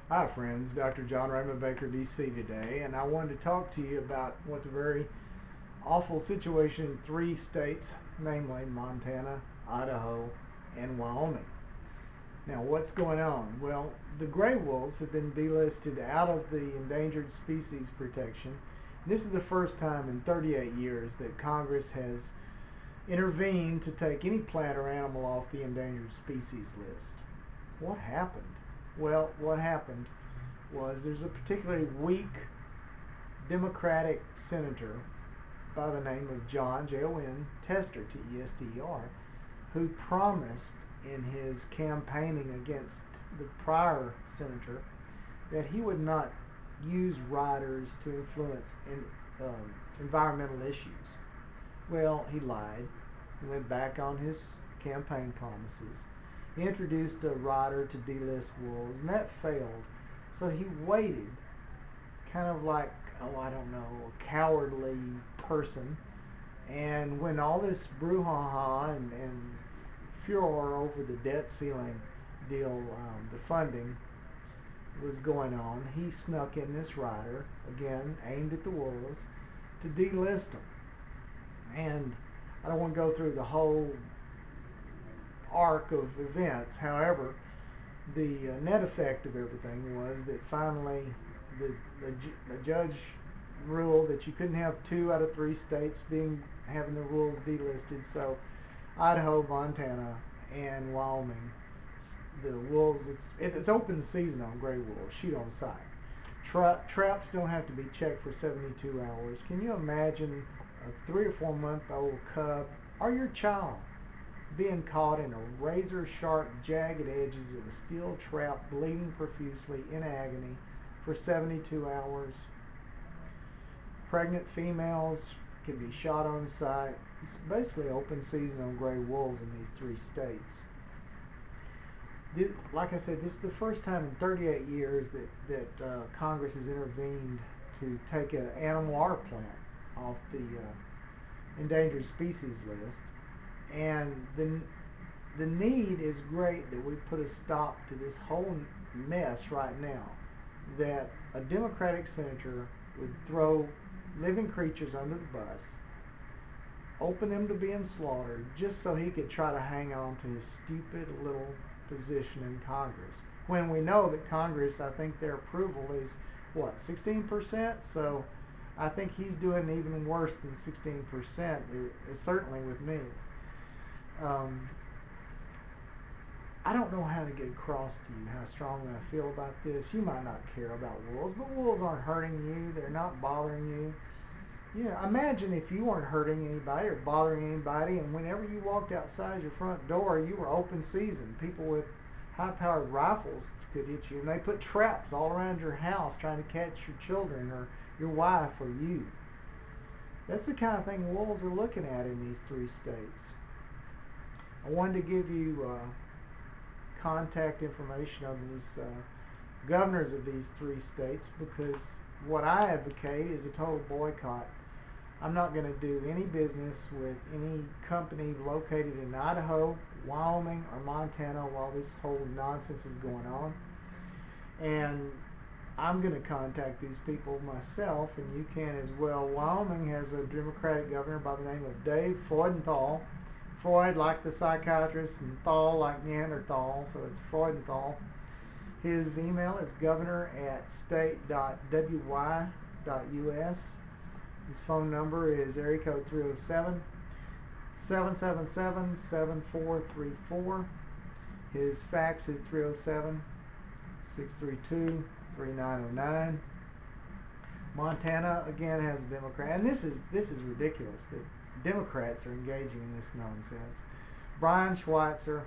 Hi, friends. Dr. John Raymond Baker, DC, today, and I wanted to talk to you about what's a very awful situation in three states, namely Montana, Idaho, and Wyoming. Now, what's going on? Well, the gray wolves have been delisted out of the endangered species protection. This is the first time in 38 years that Congress has intervened to take any plant or animal off the endangered species list. What happened? Well, what happened was there's a particularly weak Democratic senator by the name of John Jon Tester, Tester, who promised in his campaigning against the prior senator that he would not use riders to influence environmental issues. Well, he lied. He went back on his campaign promises. He introduced a rider to delist wolves, and that failed. So he waited, kind of like, oh, I don't know, a cowardly person. And when all this brouhaha and furor over the debt ceiling deal, the funding was going on, he snuck in this rider, again, aimed at the wolves, to delist them. And I don't want to go through the whole arc of events. However, the net effect of everything was that finally the, the judge ruled that you couldn't have two out of three states having the rules delisted. So Idaho, Montana, and Wyoming, the wolves, it's open season on gray wolves. Shoot on sight. Traps don't have to be checked for 72 hours. Can you imagine a 3 or 4 month old cub or your child being caught in a razor sharp, jagged edges of a steel trap, bleeding profusely in agony for 72 hours? Pregnant females can be shot on sight. It's basically open season on gray wolves in these three states. Like I said, this is the first time in 38 years that Congress has intervened to take an animal or plant off the endangered species list. And the need is great that we put a stop to this whole mess right now. That a Democratic senator would throw living creatures under the bus, open them to being slaughtered, just so he could try to hang on to his stupid little position in Congress. When we know that Congress, I think their approval is what, 16%? So I think he's doing even worse than 16%, certainly with me. Um, I don't know how to get across to you how strongly I feel about this. You might not care about wolves, but wolves aren't hurting you. They're not bothering you. Imagine if you weren't hurting anybody or bothering anybody, and whenever you walked outside your front door, you were open season. People with high-powered rifles could hit you, and they put traps all around your house trying to catch your children or your wife or you. That's the kind of thing wolves are looking at in these three states. I wanted to give you contact information on these governors of these three states because what I advocate is a total boycott. I'm not going to do any business with any company located in Idaho, Wyoming, or Montana while this whole nonsense is going on. And I'm going to contact these people myself, and you can as well. Wyoming has a Democratic governor by the name of Dave Freudenthal. Freud like the psychiatrist, and Thal like Neanderthal, so it's Freudenthal. His email is governor@state.wy.us. His phone number is area code 307 777 7434. His fax is 307 632 3909. Montana again has a Democrat, and this is ridiculous that Democrats are engaging in this nonsense. Brian Schweitzer,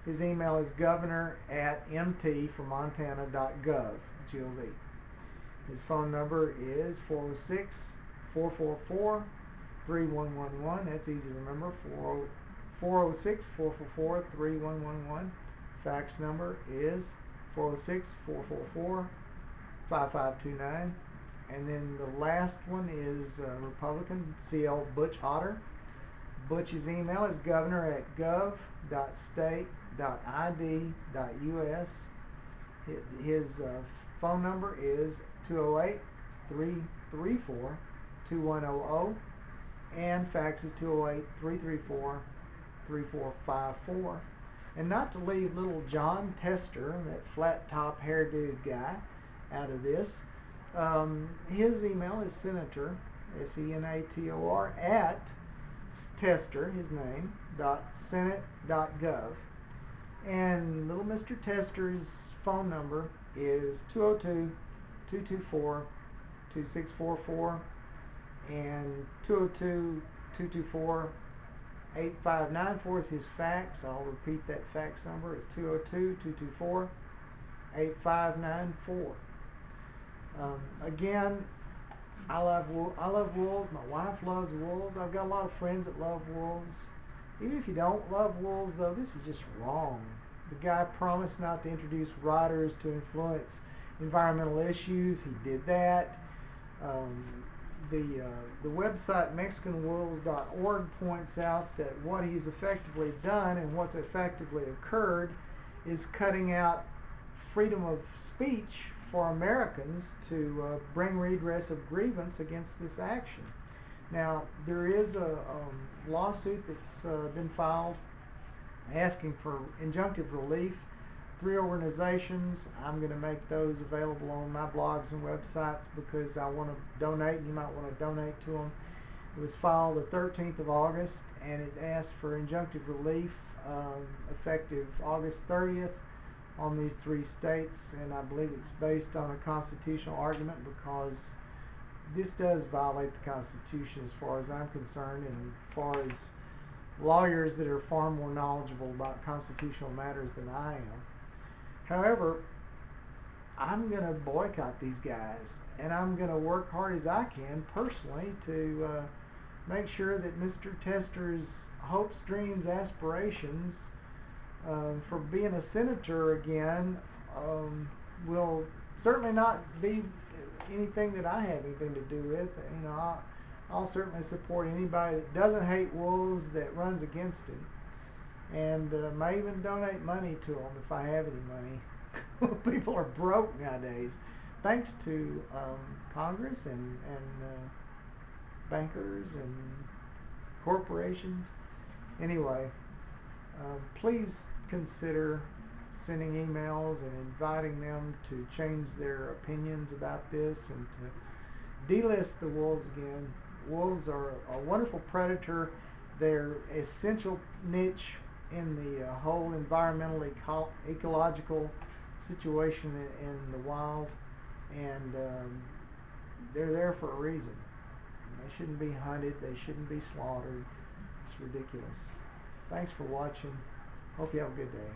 his email is governor@mt for montana.gov. Gov. His phone number is 406 444 3111. That's easy to remember. 406 444 3111. Fax number is 406 444 5529. And then the last one is Republican CL Butch Otter. Butch's email is governor@gov.state.id.us. His phone number is 208-334-2100, and fax is 208-334-3454. And not to leave little John Tester, that flat top hairdo guy, out of this, his email is senator, senator, at Tester, his name, .senate.gov. And little Mr. Tester's phone number is 202-224-2644 and 202-224-8594 is his fax. I'll repeat that fax number. It's 202-224-8594. Again, I love wolves. My wife loves wolves. I've got a lot of friends that love wolves. Even if you don't love wolves, though, this is just wrong. The guy promised not to introduce riders to influence environmental issues. He did that. The website MexicanWolves.org points out that what he's effectively done and what's effectively occurred is cutting out freedom of speech for Americans to bring redress of grievance against this action. Now, there is a lawsuit that's been filed asking for injunctive relief. 3 organizations. I'm going to make those available on my blogs and websites because I want to donate, and you might want to donate to them. It was filed the 13th of August, and it asked for injunctive relief effective August 30th on these 3 states, and I believe it's based on a constitutional argument because this does violate the Constitution as far as I'm concerned, and as far as lawyers that are far more knowledgeable about constitutional matters than I am. However, I'm going to boycott these guys, and I'm going to work hard as I can personally to make sure that Mr. Tester's hopes, dreams, aspirations for being a senator again will certainly not be anything that I have anything to do with. You know, I'll certainly support anybody that doesn't hate wolves, that runs against it, and may even donate money to them if I have any money. People are broke nowadays, thanks to Congress and bankers and corporations. Anyway, please consider sending emails and inviting them to change their opinions about this and to delist the wolves again. Wolves are a wonderful predator. They're essential niche in the whole environmental ecological situation in the wild, and they're there for a reason. They shouldn't be hunted. They shouldn't be slaughtered. It's ridiculous. Thanks for watching. Hope you have a good day.